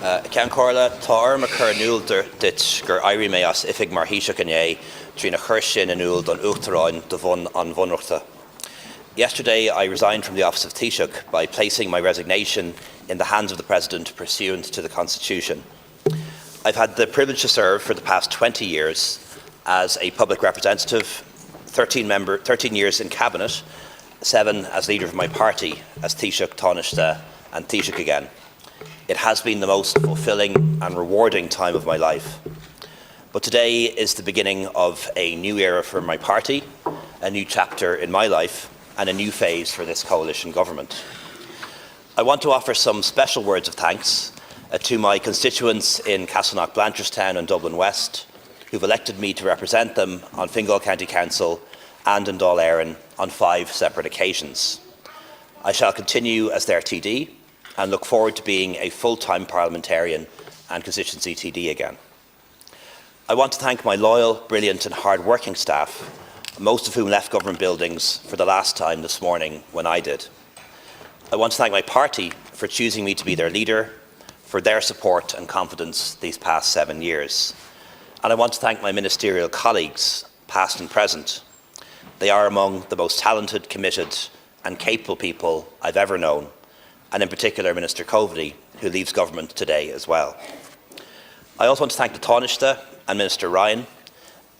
Ceann Comhairle tá orm a chur nua dit gur éirí mé as ifig mar híseach inné trína chuir sin in úl don uachtaráin do bhun an bhunreachta. Yesterday, I resigned from the office of Taoiseach by placing my resignation in the hands of the President pursuant to the Constitution. I've had the privilege to serve for the past 20 years as a public representative, 13 years in Cabinet, 7 as leader of my party, as Taoiseach, Taoiseach and Taoiseach again. It has been the most fulfilling and rewarding time of my life. But today is the beginning of a new era for my party, a new chapter in my life, and a new phase for this coalition government. I want to offer some special words of thanks to my constituents in Castleknock, Blanchardstown and Dublin West, who've elected me to represent them on Fine Gael County Council and in Dáil on 5 separate occasions. I shall continue as their TD and look forward to being a full-time parliamentarian and constituency TD again. I want to thank my loyal, brilliant and hard-working staff, most of whom left government buildings for the last time this morning when I did. I want to thank my party for choosing me to be their leader, for their support and confidence these past 7 years. And I want to thank my ministerial colleagues, past and present. They are among the most talented, committed and capable people I've ever known, and in particular Minister Coveney, who leaves government today as well. I also want to thank the Taoiseach and Minister Ryan.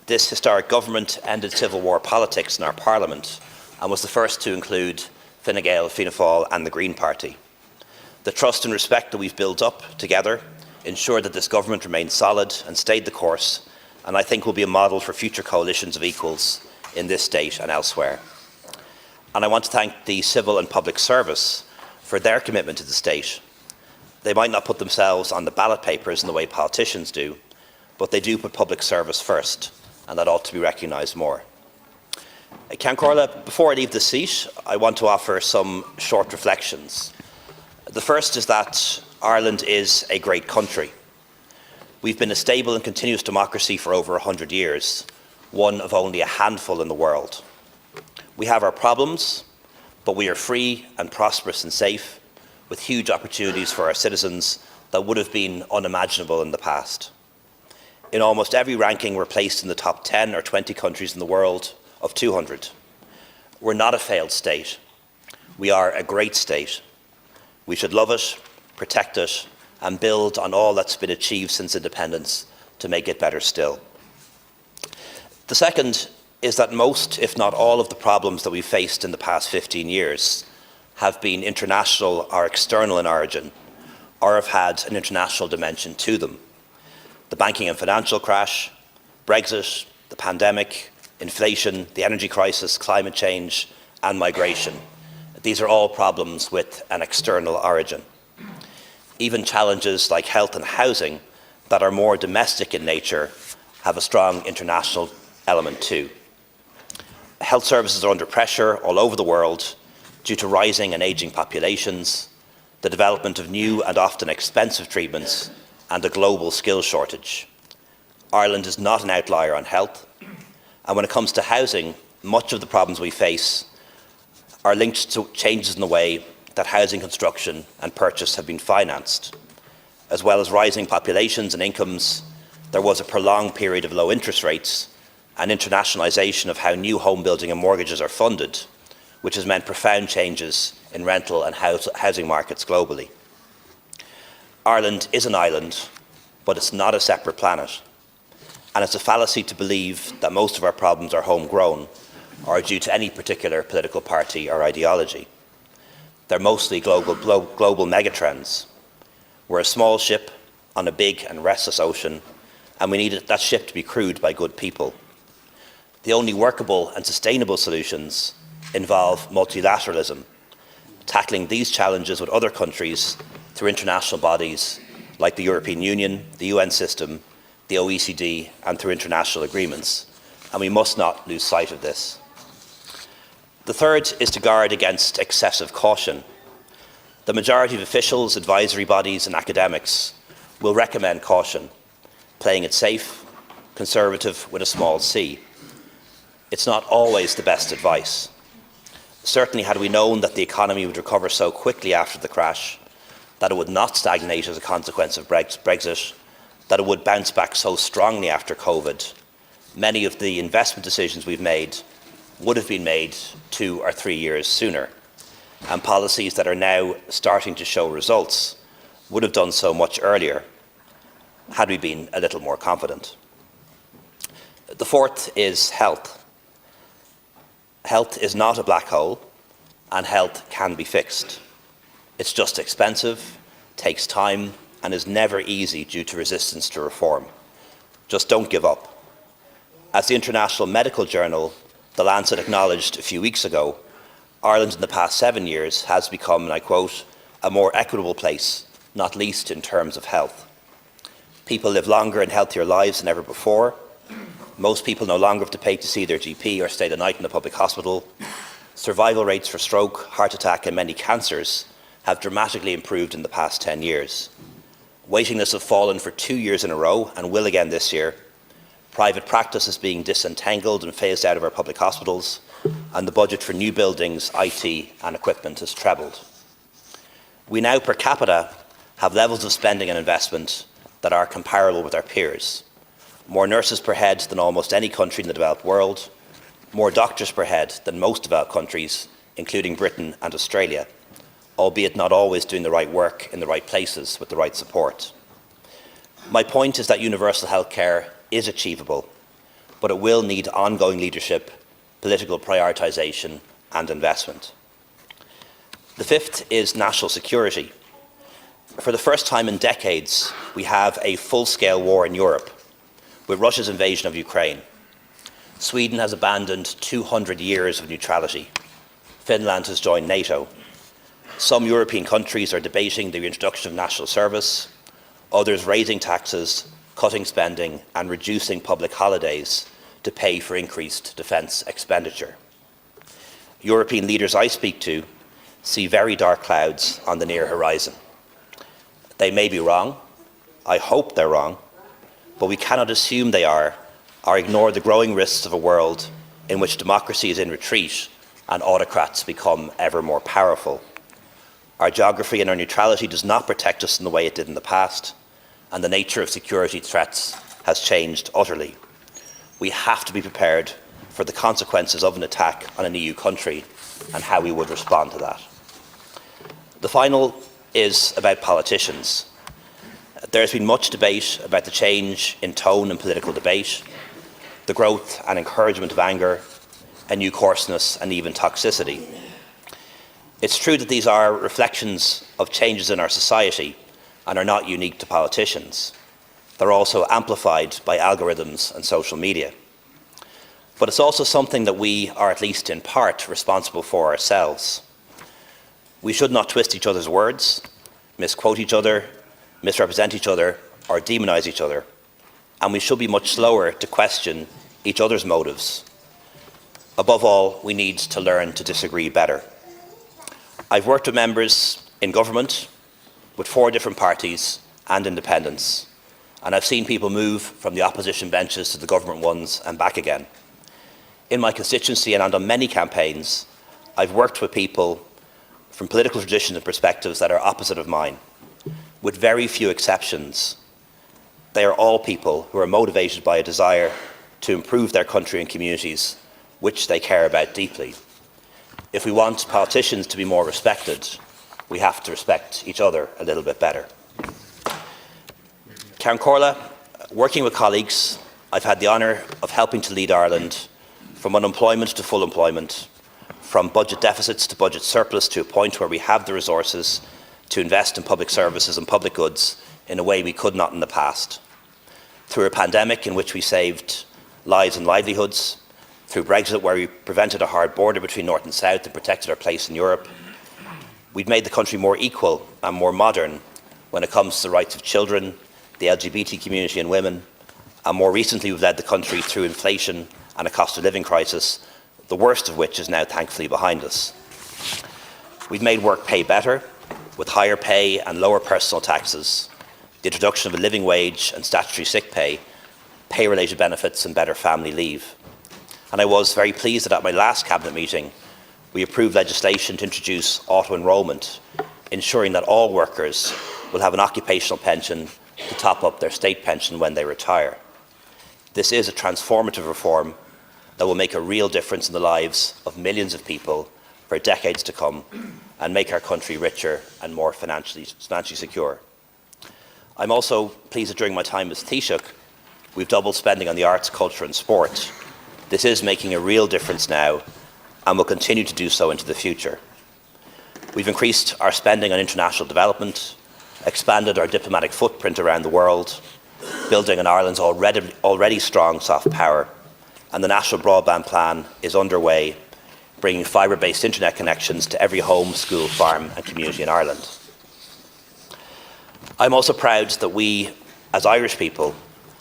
This historic government ended civil war politics in our Parliament and was the first to include Fine Gael, Fianna Fáil and the Green Party. The trust and respect that we've built up together ensured that this government remained solid and stayed the course, and I think will be a model for future coalitions of equals in this state and elsewhere. And I want to thank the civil and public service for their commitment to the state. They might not put themselves on the ballot papers in the way politicians do, but they do put public service first, and that ought to be recognised more. Ceann Comhairle, before I leave the seat, I want to offer some short reflections. The first is that Ireland is a great country. We've been a stable and continuous democracy for over 100 years, one of only a handful in the world. We have our problems, but we are free and prosperous and safe, with huge opportunities for our citizens that would have been unimaginable in the past. In almost every ranking, we're placed in the top 10 or 20 countries in the world of 200. We're not a failed state. We are a great state. We should love it, protect it, and build on all that's been achieved since independence to make it better still. The second is that most, if not all, of the problems that we've faced in the past 15 years have been international or external in origin, or have had an international dimension to them. The banking and financial crash, Brexit, the pandemic, inflation, the energy crisis, climate change, and migration. These are all problems with an external origin. Even challenges like health and housing that are more domestic in nature have a strong international element too. Health services are under pressure all over the world due to rising and ageing populations, the development of new and often expensive treatments, and a global skills shortage. Ireland is not an outlier on health, and when it comes to housing, much of the problems we face are linked to changes in the way that housing construction and purchase have been financed. As well as rising populations and incomes, there was a prolonged period of low interest rates and internationalisation of how new home building and mortgages are funded, which has meant profound changes in rental and housing markets globally. Ireland is an island, but it's not a separate planet. And it's a fallacy to believe that most of our problems are homegrown or due to any particular political party or ideology. They're mostly global megatrends. We're a small ship on a big and restless ocean, and we need that ship to be crewed by good people. The only workable and sustainable solutions involve multilateralism, tackling these challenges with other countries through international bodies like the European Union, the UN system, the OECD, and through international agreements. And we must not lose sight of this. The third is to guard against excessive caution. The majority of officials, advisory bodies, and academics will recommend caution, playing it safe, conservative with a small c. It's not always the best advice. Certainly, had we known that the economy would recover so quickly after the crash, that it would not stagnate as a consequence of Brexit, that it would bounce back so strongly after COVID, many of the investment decisions we've made would have been made 2 or 3 years sooner, and policies that are now starting to show results would have done so much earlier had we been a little more confident. The fourth is health. Health is not a black hole, and health can be fixed. It's just expensive, takes time, and is never easy due to resistance to reform. Just don't give up. As the international medical journal, The Lancet, acknowledged a few weeks ago, Ireland in the past 7 years has become, and I quote, a more equitable place, not least in terms of health. People live longer and healthier lives than ever before. Most people no longer have to pay to see their GP or stay the night in a public hospital. Survival rates for stroke, heart attack and many cancers have dramatically improved in the past 10 years. Waiting lists have fallen for 2 years in a row and will again this year. Private practice is being disentangled and phased out of our public hospitals, and the budget for new buildings, IT and equipment has trebled. We now per capita have levels of spending and investment that are comparable with our peers. More nurses per head than almost any country in the developed world, more doctors per head than most developed countries, including Britain and Australia, albeit not always doing the right work in the right places with the right support. My point is that universal health care is achievable, but it will need ongoing leadership, political prioritisation and investment. The fifth is national security. For the first time in decades, we have a full-scale war in Europe, with Russia's invasion of Ukraine. Sweden has abandoned 200 years of neutrality. Finland has joined NATO. Some European countries are debating the reintroduction of national service, others raising taxes, cutting spending and reducing public holidays to pay for increased defence expenditure. European leaders I speak to see very dark clouds on the near horizon. They may be wrong. I hope they're wrong. But we cannot assume they are, or ignore the growing risks of a world in which democracy is in retreat and autocrats become ever more powerful. Our geography and our neutrality does not protect us in the way it did in the past, and the nature of security threats has changed utterly. We have to be prepared for the consequences of an attack on an EU country and how we would respond to that. The final is about politicians. There has been much debate about the change in tone in political debate, the growth and encouragement of anger, a new coarseness and even toxicity. It's true that these are reflections of changes in our society and are not unique to politicians. They're also amplified by algorithms and social media. But it's also something that we are, at least in part, responsible for ourselves. We should not twist each other's words, misquote each other, misrepresent each other, or demonise each other. And we should be much slower to question each other's motives. Above all, we need to learn to disagree better. I've worked with members in government, with 4 different parties and independents, and I've seen people move from the opposition benches to the government ones and back again. In my constituency and on many campaigns, I've worked with people from political traditions and perspectives that are opposite of mine. With very few exceptions, they are all people who are motivated by a desire to improve their country and communities, which they care about deeply. If we want politicians to be more respected, we have to respect each other a little bit better. Ceann Comhairle, working with colleagues, I've had the honour of helping to lead Ireland from unemployment to full employment, from budget deficits to budget surplus, to a point where we have the resources to invest in public services and public goods in a way we could not in the past. Through a pandemic in which we saved lives and livelihoods, through Brexit where we prevented a hard border between North and South and protected our place in Europe, we've made the country more equal and more modern when it comes to the rights of children, the LGBT community and women, and more recently we've led the country through inflation and a cost of living crisis, the worst of which is now thankfully behind us. We've made work pay better, with higher pay and lower personal taxes, the introduction of a living wage and statutory sick pay, pay-related benefits and better family leave. And I was very pleased that at my last Cabinet meeting, we approved legislation to introduce auto-enrolment ensuring that all workers will have an occupational pension to top up their state pension when they retire. This is a transformative reform that will make a real difference in the lives of millions of people for decades to come and make our country richer and more financially secure. I'm also pleased that during my time as Taoiseach, we've doubled spending on the arts, culture and sport. This is making a real difference now and will continue to do so into the future. We've increased our spending on international development, expanded our diplomatic footprint around the world, building on Ireland's already strong soft power, and the National Broadband Plan is underway, bringing fibre-based internet connections to every home, school, farm and community in Ireland. I'm also proud that we, as Irish people,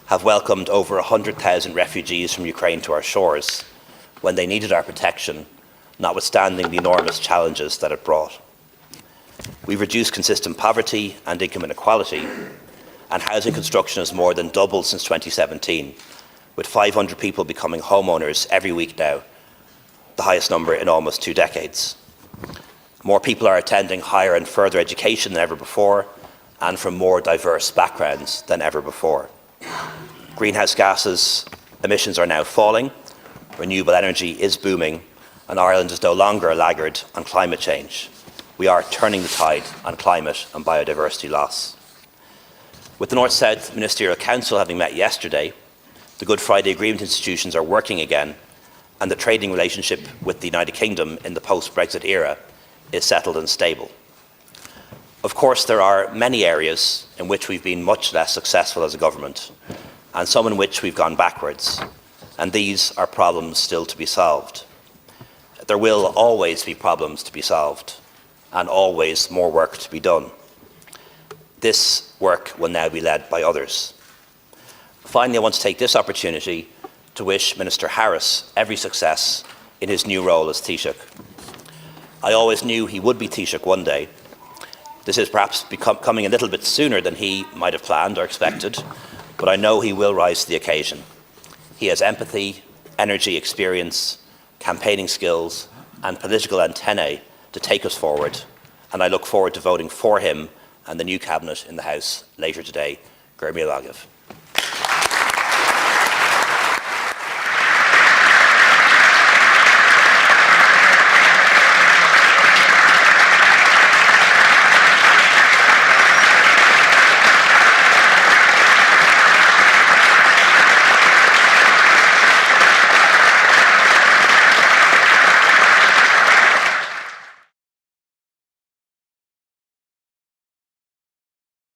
have welcomed over 100,000 refugees from Ukraine to our shores when they needed our protection, notwithstanding the enormous challenges that it brought. We've reduced consistent poverty and income inequality, and housing construction has more than doubled since 2017, with 500 people becoming homeowners every week now, the highest number in almost 2 decades. More people are attending higher and further education than ever before, and from more diverse backgrounds than ever before. Greenhouse gases emissions are now falling, renewable energy is booming, and Ireland is no longer a laggard on climate change. We are turning the tide on climate and biodiversity loss. With the North-South Ministerial Council having met yesterday, the Good Friday Agreement institutions are working again, and the trading relationship with the United Kingdom in the post-Brexit era is settled and stable. Of course, there are many areas in which we've been much less successful as a government, and some in which we've gone backwards, and these are problems still to be solved. There will always be problems to be solved, and always more work to be done. This work will now be led by others. Finally, I want to take this opportunity to wish Minister Harris every success in his new role as Taoiseach. I always knew he would be Taoiseach one day. This is perhaps coming a little bit sooner than he might have planned or expected, but I know he will rise to the occasion. He has empathy, energy, experience, campaigning skills and political antennae to take us forward, and I look forward to voting for him and the new cabinet in the House later today. Gur míle agaibh.